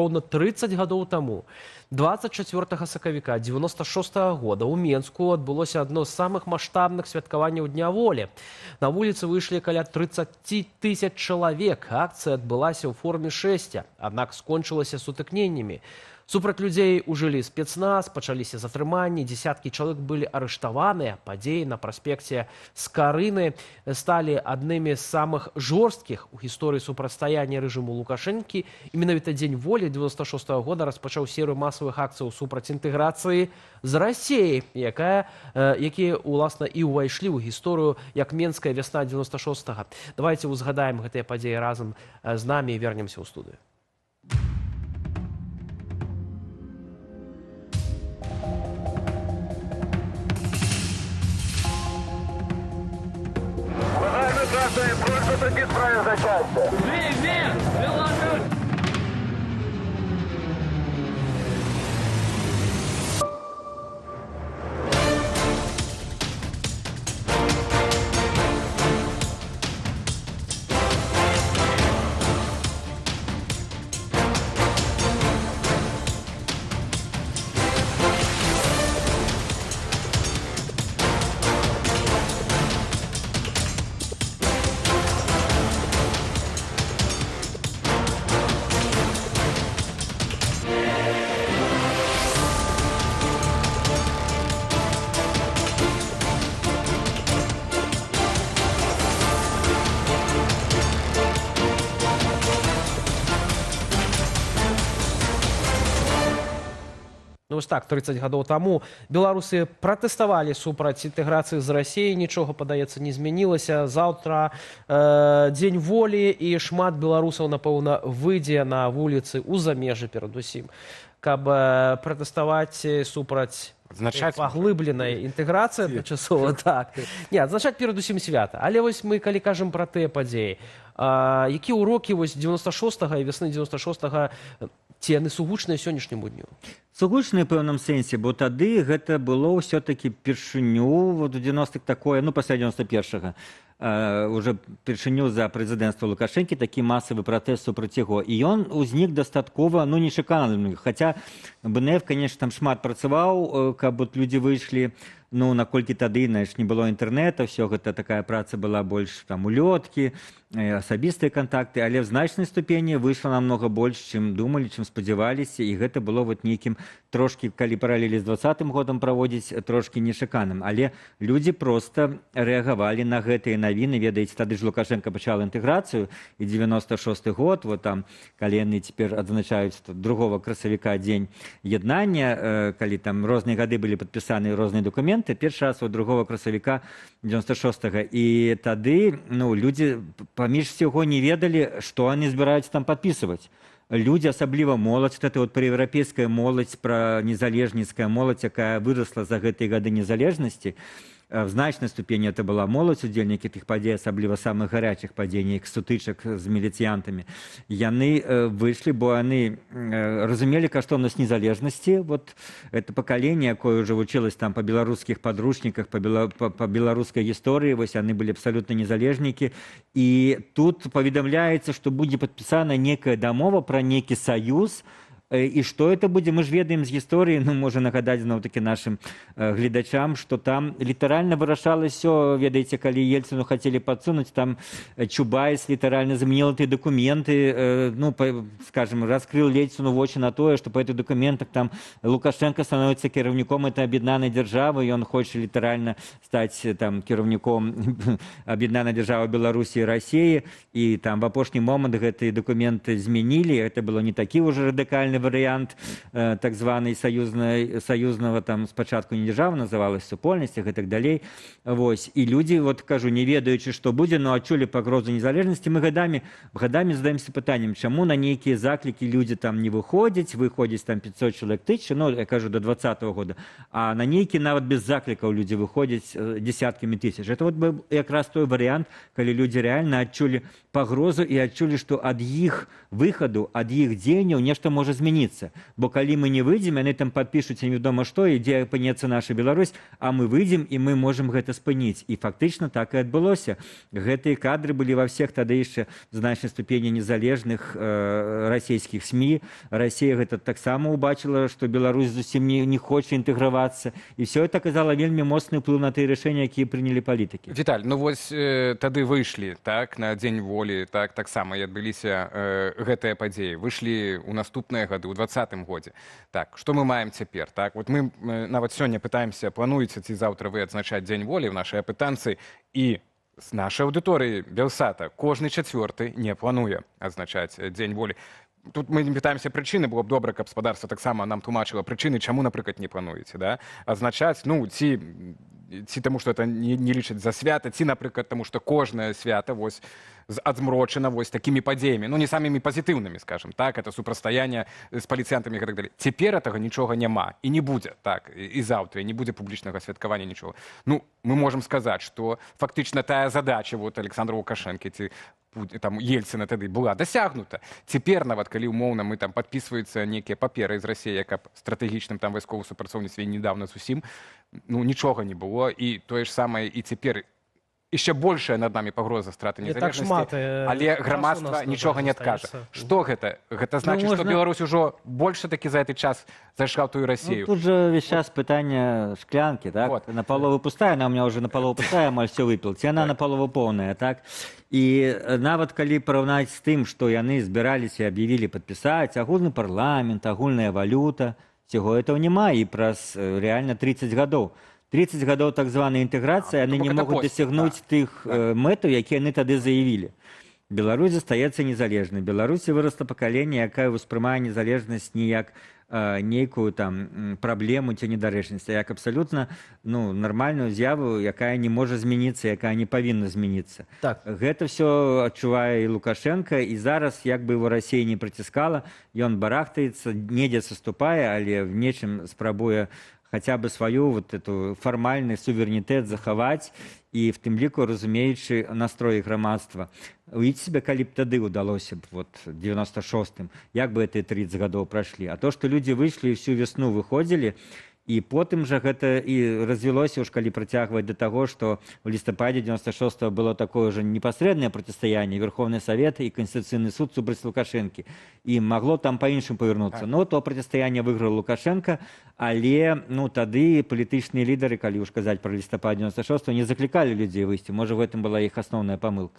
Роўна 30 гадоў таму, 24 сакавіка 96 года ў Менску адбылося адно з самых маштабных святкаванняў Дня волі. На вуліцы выйшлі каля 30 000 чалавек. Акцыя адбылася ў форме шэсця, аднак скончылася сутыкненнямі. Супраць людзей ужылі спецназ, пачаліся затрыманні, дзесяткі чалавек былі арыштаваныя. Падзеі на праспекце Скарыны сталі аднымі з самых жорсткіх у гісторыі супрацьстаяння рэжыму Лукашэнкі. І менавіта Дзень волі 96 года распачаў серыю масавых акцыяў супраць інтэграцыі з Расіяй, якія, уласна, і ўвайшлі ў гісторыю як Менская вясна 96-го. Давайте узгадаем гэтыя падзеі разам з намі і вернемся ў студыю. Просьба прийти з проезда части. Вверх! Беларусь! Ну, ось так, 30 гадоў таму беларусы пратэставалі супраць інтэграцыі з Расіяй, нічога, падаецца, не змянілася. Заўтра Дзень волі, і шмат беларусаў, напэўна, выйдзе на вуліцы ў замежжы перадусім, каб пратэставаць супраць паглыбленай інтэграцыі адначасова. Так. Не, адзначаць перадусім свята. Але вось мы, калі кажам пра тыя падзеі, якія ўрокі вось 96-го і вясны 96-го, ці яны сугучныя сённяшняму дню? Сугучныя ў пэўным сэнсе, бо тады гэта было ўсё-такі першыню, вот у 90-х такое, ну, пасля 91-го, уже першыню за прэзідэнцтва Лукашэнкі, такі масавы пратэст супраць яго. І ён узнік дастаткова, ну, нечакана. Хаця БНФ, конечно, там шмат працаваў, каб вот людзі выйшлі, ну, наколькі тады, знаеш, не было інтэрнэта, все гэта такая праца была больш там улёткі, асабістыя кантакты, але в значнай ступені выйшла намнога больш, чым думалі, чым спадзяваліся, і гэта было вот нейкім трошкі, калі паралелі з 20-м годам праводзіць, трошкі нечаканым. Але людзі проста рэагавалі на гэтыя навіны. Ведаеце, тады ж Лукашенко пачаў інтэграцыю, і 96-й год, вот там, калі яны цяпер адзначаюць 2 красавіка дзень яднання, калі там розныя гады былі падпісаны розныя дакументы, першы раз вот 2 красавіка 96-го. І тады, ну, людзі паміж всего не ведалі, што яны збіраюцца там падпісваць. Людзі, асабліва моладзь, гэта вот праеўрапейская моладзь, пра незалежніцкая моладзь, якая вырасла за гэтыя гады незалежнасці, в значнай ступені это была моладзь, удзельнікі тых падзей, асабліва самых гарячых падзей, нейкіх сутычак з міліцыянтамі. Яны выйшлі, бо яны разумелі каштоўнасць незалежнасці. Вот это пакаленне, якое ўжо вучылось там па беларускіх падручніках, па беларускай гісторыі, вось яны былі абсалютна незалежнікі. І тут паведамляецца, што будзе падпісана некая дамова пра нейкі саюз. І што это будзе, мы ж ведаем з гісторыі, ну, можа нагадаць зноў-такі нашым гледачам, што там літаральна вырашалася ўсё, ведаеце, калі Ельцыну хацелі падсунуць, там Чубайс літаральна заменіл тыя дакументы, ну, скажем, раскрыл Ельцыну вочы на тое, што па этых дакументах там Лукашенко становіцца кіраўніком этой аб'яднанай дзяржавы, ён хоча літаральна стаць там кіраўніком аб'яднанай дзяржавы Беларусі і Расіі, і там в апошні момант гэтыя дакументы змянілі, гэта было не такі ўжо радыкальны варыянт так званай саюзнага, там спачатку не дзяржава называлась, супольнасцях і так далей. Вось. І людзі, вот кажу, не ведаючы, што будзе, но адчулі пагрозу незалежнасці. Мы гадамі задаемся пытаннем, чаму на нейкія заклікі людзі там не выходзяць там 500 чалавек тысячи, ну, я кажу, до 20-го года, а на нейкі нават без заклікаў людзі выходзяць десяткамі тысяч. Это вот якраз той варыянт, калі людзі рэальна адчулі пагрозу і адчулі, што ад іх выхаду, ад іх дзеянняў нешта можа змяніцца. Бо калі мы не выйдзем, яны там падпішуць невядома што, і дзе апынецца наша Беларусь, а мы выйдзем і мы можам гэта спыніць. І фактычна так і адбылося. Гэтыя кадры былі ва ўсіх тады яшчэ в значнай ступені незалежных расійскіх СМІ. Расія гэта таксама убачила, што Беларусь зусім не хоча інтэгравацца. І все это аказала вельмі моцны ўплыў на тыя рашэнні, якія прынялі палітыкі. Віталь, ну вось тады выйшлі, так, на Дзень волі, таксама і адбыліся гэтыя падзеі. Выйшлі ў наступныя гады, ў 2020 годзе. Так, што мы маем цяпер? Так, вот мы нават сёння пытаемся, плануеце ці заўтра вы адзначаць Дзень волі ў нашай апытанцы, і з нашай аўдыторыі Белсата кожны чацвёрты не плануе адзначаць Дзень волі. Тут мы пытаемся прычыны, было б добра, каб гаспадарства таксама нам тлумачыла прычыны, чаму, напрыклад, не плануеце, да? Адзначаць, ну, ці таму, што это не лічаць за свята, ці, напрыклад, таму, што кожнае свята вось адзмрочана вось такімі падзеямі, ну, не самымі пазітыўнымі, скажем, так, это супрацьстаянне з паліцыянтамі і так далее. Цяпер гэтага нічога няма і не будзе, так, і заўтра, не будзе публічнага святкавання, нічога. Ну, мы можам сказаць, што фактычна тая задача вот Александра Лукашэнкі ці там Ельцына тады была дасягнута. Цяпер нават калі умоўна мы там падпісваюцца нейкія паперы з Расіі, як аб стратэгічным там вайсковым супрацоўніцтве недавно зусім, ну нічога не было, і тое ж самае і цяпер яшчэ большая над намі пагроза страты незалежнасці, але грамадства нічога не адкажа. Што гэта? Гэта значыць, што Беларусь ужо больш такі за гэты час зайшла ў тую Расію. Ну, тут же весь час пытанне шклянкі, так? Вот. Наполову пустая, она у меня уже наполову пустая, амаль все выпил. Ці она наполову поўная, так? І нават калі параўнаць з тым, што яны збіраліся і аб'явілі падпісаць агульны парламент, агульная валюта, цього этого няма, і праз реально 30 гадоў. 30 гадоў так званай інтэграцыі, яны не могуць дасягнуць тых мэтаў, якія яны тады заявілі. Беларусь застаецца незалежнай. Беларусі вырасла пакаленне, якая ўспрымае незалежнасць не як нейкую там праблему ці недарэчнасць, а як абсалютна нармальную з'яву, якая не можа змяніцца, якая не павінна змяніцца. Так. Гэта ўсё адчувае і Лукашенко, і зараз, як бы его Расія не прыціскала, ён барахтаецца, недзе саступае, але в нечым спрабуе хотя бы свою вот эту фармальны суверэнітэт захаваць і в тым ліку разумеючы настроі грамадства. Уявіце себе, калі б тады удалося б вот 96-м, як бы гэтыя 30 гадоў прайшлі. А то, што людзі выйшлі і всю весну выходзілі, і потым жа гэта і развілося ўж, калі працягваць да таго, што ў лістападзе 96-го было такое же непасрэднае процістаянне Верховны Савет і Конституцыйны суд супраць Лукашэнкі. І магло там па-іншым павярнуцца. Но то процістаянне выйграў Лукашенко, але тады палітычныя лідары, калі ўж казаць пра лістапад 96-го, не заклікалі людзей выйсці. Можа, в этом была іх асноўная памылка.